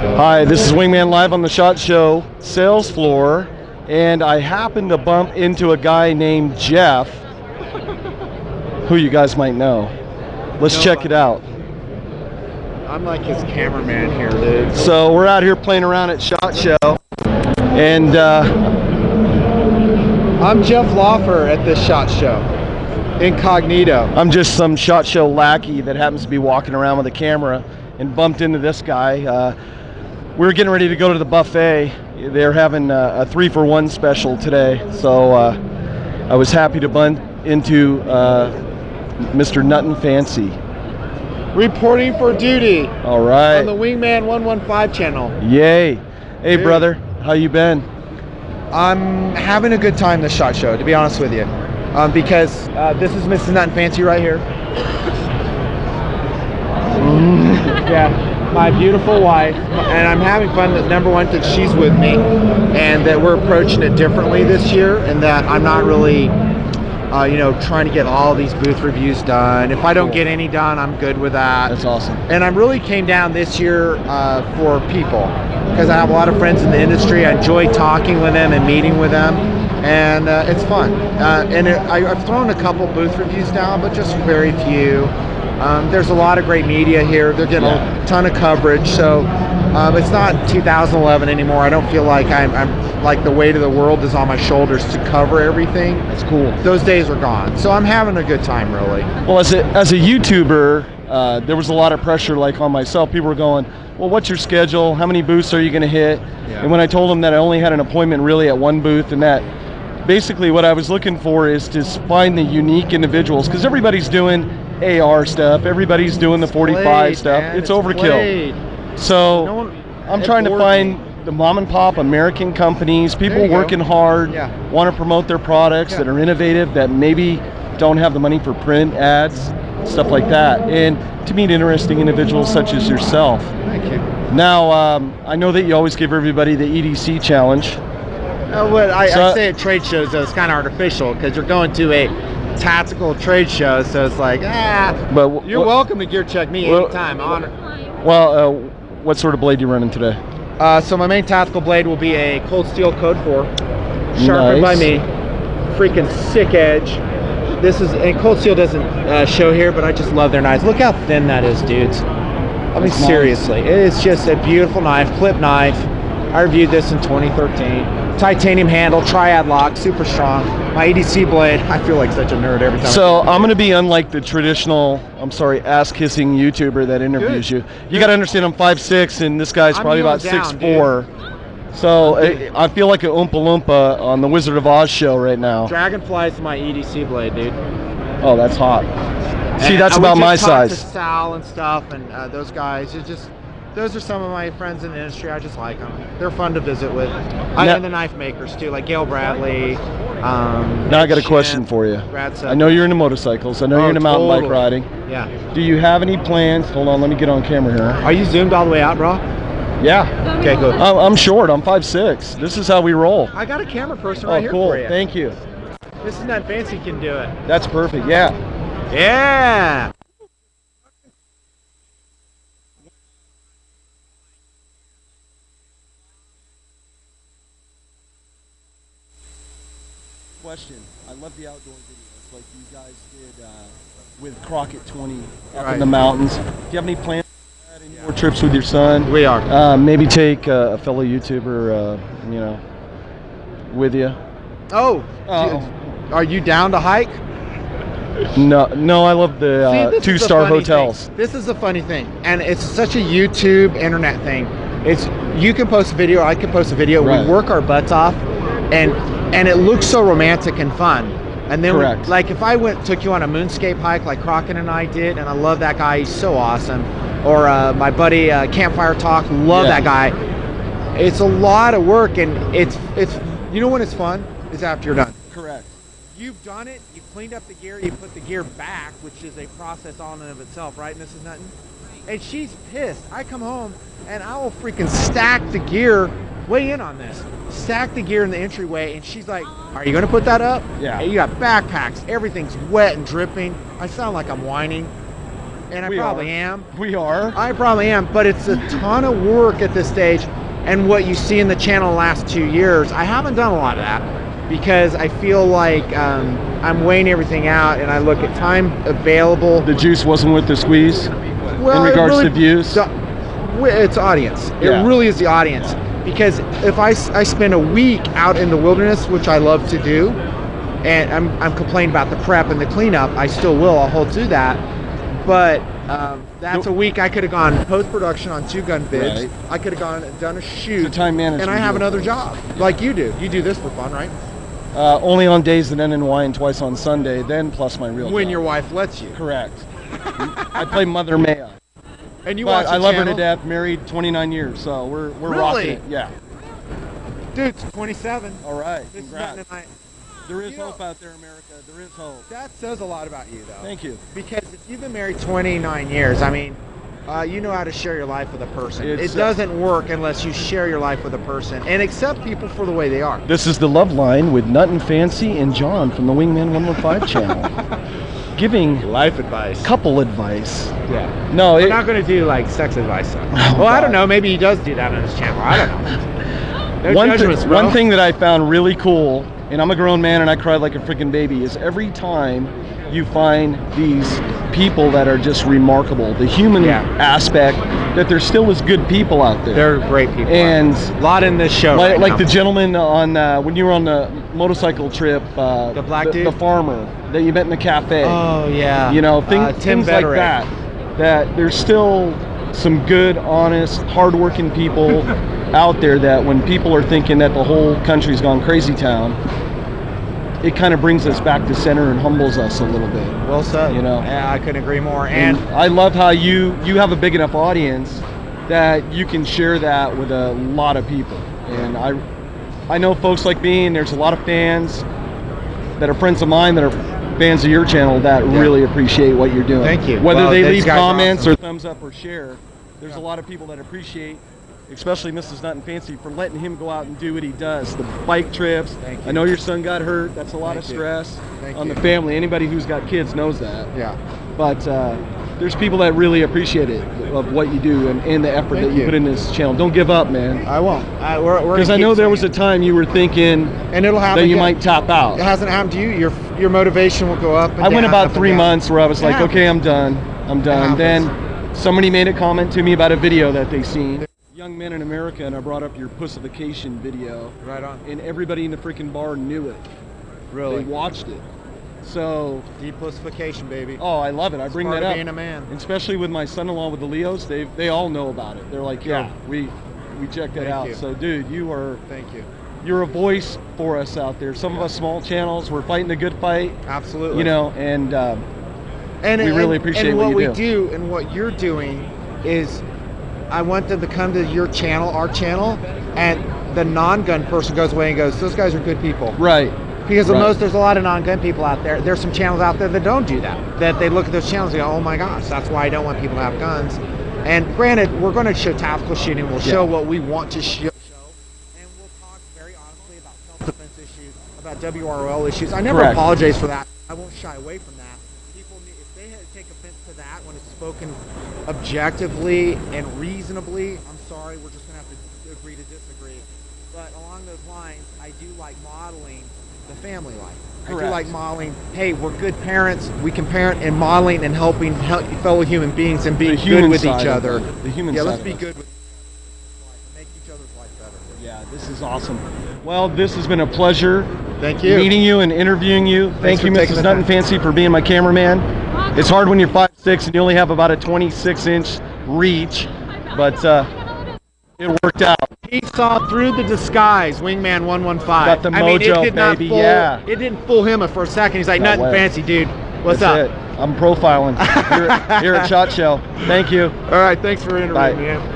Hi, this is Wingman live on the SHOT Show sales floor, and I happened to bump into a guy named Jeff, who you guys might know. Let's check it out. I'm like his cameraman here, dude. So we're out here playing around at SHOT Show, and I'm Jeff Lawfer at this SHOT Show, incognito. I'm just some SHOT Show lackey that happens to be walking around with a camera and bumped into this guy. We were getting ready to go to the buffet. They're having a 3-for-1 special today, so I was happy to bump into Mr. NutnFancy. Reporting for duty. All right. On the Wingman115 Channel. Yay. Hey, Dude. brother. How you been? I'm having a good time this SHOT Show, to be honest with you. Because this is Mrs. NutnFancy right here. Yeah, my beautiful wife. And I'm having fun that, number one, that she's with me. And that we're approaching it differently this year. And that I'm not really... you know, trying to get all these booth reviews done. If I don't get any done, I'm good with that. That's awesome. And I really came down this year for people, because I have a lot of friends in the industry. I enjoy talking with them and meeting with them, and it's fun. I've thrown a couple booth reviews down, but just very few. There's a lot of great media here. They're getting a ton of coverage, so it's not 2011 anymore. I don't feel like I'm like the weight of the world is on my shoulders to cover everything. That's cool. Those days are gone. So I'm having a good time, really. Well, as a YouTuber, there was a lot of pressure, like on myself. People were going, well, what's your schedule? How many booths are you going to hit? Yeah. And when I told them that I only had an appointment really at one booth, and that basically what I was looking for is to find the unique individuals, because everybody's doing AR stuff. Everybody's doing the 45 stuff. Man, it's overkill. Played. So I'm trying to find the mom and pop American companies, people working hard, want to promote their products that are innovative, that maybe don't have the money for print ads, stuff like that, and to meet interesting individuals such as yourself. Thank you. Now, I know that you always give everybody the EDC challenge. I say at trade shows, though, it's kind of artificial, because you're going to a tactical trade show, so it's like, but you're welcome to gear check me anytime. Well, what sort of blade you running today? So my main tactical blade will be a Cold Steel Code 4, sharpened by me. Freaking sick edge. This is, and Cold Steel doesn't show here, but I just love their knives. Look how thin that is, dudes. I mean, seriously, it's just a beautiful knife, clip knife. I reviewed this in 2013. Titanium handle, triad lock, super strong. My EDC blade, I feel like such a nerd every time. So I'm going to be unlike the traditional, ass-kissing YouTuber that interviews you. You got to understand I'm 5'6", and this guy's probably about 6'4". So I feel like an Oompa Loompa on the Wizard of Oz show right now. Dragonfly's my EDC blade, dude. Oh, that's hot. See, that's about my size. To Sal and stuff, and those guys, those are some of my friends in the industry. I just like them. They're fun to visit with. And the knife makers too, like Gail Bradley. Now I got a question for you. I know you're into motorcycles. I know you're into mountain bike riding. Yeah. Do you have any plans? Hold on, let me get on camera here. Are you zoomed all the way out, bro? Yeah. Okay, good. I'm short. I'm 5'6". This is how we roll. I got a camera person right here for you. Thank you. Mrs. NutnFancy can do it. That's perfect. Yeah. Yeah. Question. I love the outdoor videos like you guys did with Crockett 20 up in the mountains. Do you have any plans for that? Any more trips with your son? We are. Maybe take a fellow YouTuber, with you. Oh. Are you down to hike? No, I love the 2-star hotels. This is the funny thing, and it's such a YouTube internet thing. It's you can post a video, I can post a video. We work our butts off, and it looks so romantic and fun. And then, like, if I took you on a moonscape hike like Crockett and I did, and I love that guy, he's so awesome. Or my buddy Campfire Talk, love that guy. It's a lot of work, and it's you know when it's fun is after you're done. Correct. You've done it. You cleaned up the gear. You put the gear back, which is a process on and of itself, right, Mrs. Nutton? And she's pissed. I come home and I will freaking stack the gear. Weigh in on this. Stack the gear in the entryway, and she's like, "Are you gonna put that up?" Yeah. And you got backpacks. Everything's wet and dripping. I sound like I'm whining. and I probably am. We are. I probably am, but it's a ton of work at this stage. And what you see in the channel the last 2 years, I haven't done a lot of that because I feel like I'm weighing everything out, and I look at time available. The juice wasn't worth the squeeze in regards to views? It's audience. It really is the audience. Because if I spend a week out in the wilderness, which I love to do, and I'm complaining about the prep and the cleanup, I still will. I'll hold to that. But that's a week I could have gone post-production on 2 gun vids. Right. I could have gone and done a shoot. The time management. And I have another job, like you do. You do this for fun, right? Only on days that end in Y and twice on Sunday, then plus my real job. When your wife lets you. Correct. I play Mother Maya. And you watch the I love her channel? to death, married 29 years, so we're really? rocking it. Yeah. Dude, it's 27. All right. This Congrats. is night. There is hope out there, America. There is hope. That says a lot about you, though. Thank you. Because if you've been married 29 years, I mean, you know how to share your life with a person. It doesn't work unless you share your life with a person and accept people for the way they are. This is the Love Line with Nutnfancy and John from the Wingman115 Channel. Giving life advice, couple advice. Yeah. No, we're not going to do like sex advice. Well, I don't know. Maybe he does do that on his channel. I don't know. No one thing that I found really cool, and I'm a grown man and I cried like a freaking baby, is every time you find these people that are just remarkable, the human aspect, that there still is good people out there. They're great people. And a lot in this show. Like the gentleman on when you were on the motorcycle trip, the black dude, the farmer that you met in the cafe. Oh yeah. You know, things like that. That there's still some good, honest, hardworking people out there that when people are thinking that the whole country's gone crazy town, it kind of brings us back to center and humbles us a little bit. Well said. You know? Yeah, I couldn't agree more. And I love how you have a big enough audience that you can share that with a lot of people. And I know folks like me, and there's a lot of fans that are friends of mine that are fans of your channel that really appreciate what you're doing. Thank you. Whether they leave comments or thumbs up or share, there's a lot of people that appreciate, especially Mrs. Nutnfancy, for letting him go out and do what he does. The bike trips. I know your son got hurt. That's a lot of stress on the family. Anybody who's got kids knows that. Yeah. But there's people that really appreciate it, of what you do and the effort that you put in this channel. Don't give up, man. I won't. Because I know there was a time you were thinking and it'll happen that you might top out. It hasn't happened to you. Your motivation will go up and I went down, about 3 months where I was like, okay, I'm done. Then somebody made a comment to me about a video that they seen. Young Men in America, and I brought up your pussification video. Right on. And everybody in the freaking bar knew it. Really? They watched it. So depussification, baby. Oh, I love it. I bring that up. Being a man. Especially with my son-in-law with the Leos, they all know about it. They're like, yeah, we checked that out. So, dude, you are. Thank you. You're a voice for us out there. Some of us small channels, we're fighting a good fight. Absolutely. You know, and we really appreciate what you do. And what you're doing is, I want them to come to your channel, our channel, and the non-gun person goes away and goes, those guys are good people. Right. Because there's a lot of non-gun people out there. There's some channels out there that don't do that. That they look at those channels and go, oh my gosh, that's why I don't want people to have guns. And granted, we're going to show tactical shooting. We'll show what we want to show. And we'll talk very honestly about self-defense issues, about WROL issues. I never apologize for that. I won't shy away from that. People, if they take offense to that when it's spoken objectively and reasonably, I'm sorry, we're just going to have to agree to disagree. But along those lines, I do like modeling the family life. I do like modeling, hey, we're good parents, we can parent, and modeling and helping fellow human beings and being good with each other. The human side. Let's be good with each other, make each other's life better. Yeah, this is awesome. Well, this has been a pleasure. Thank you. Meeting you and interviewing you. Thank you, Mrs. Nutnfancy, for being my cameraman. It's hard when you're 5'6" and you only have about a 26-inch reach, but it worked out. He saw through the disguise, Wingman115. Got the mojo, baby, It didn't fool him for a second. He's like, Nutnfancy, dude. What's up? I'm profiling here at SHOT Show. Thank you. All right, thanks for interviewing me.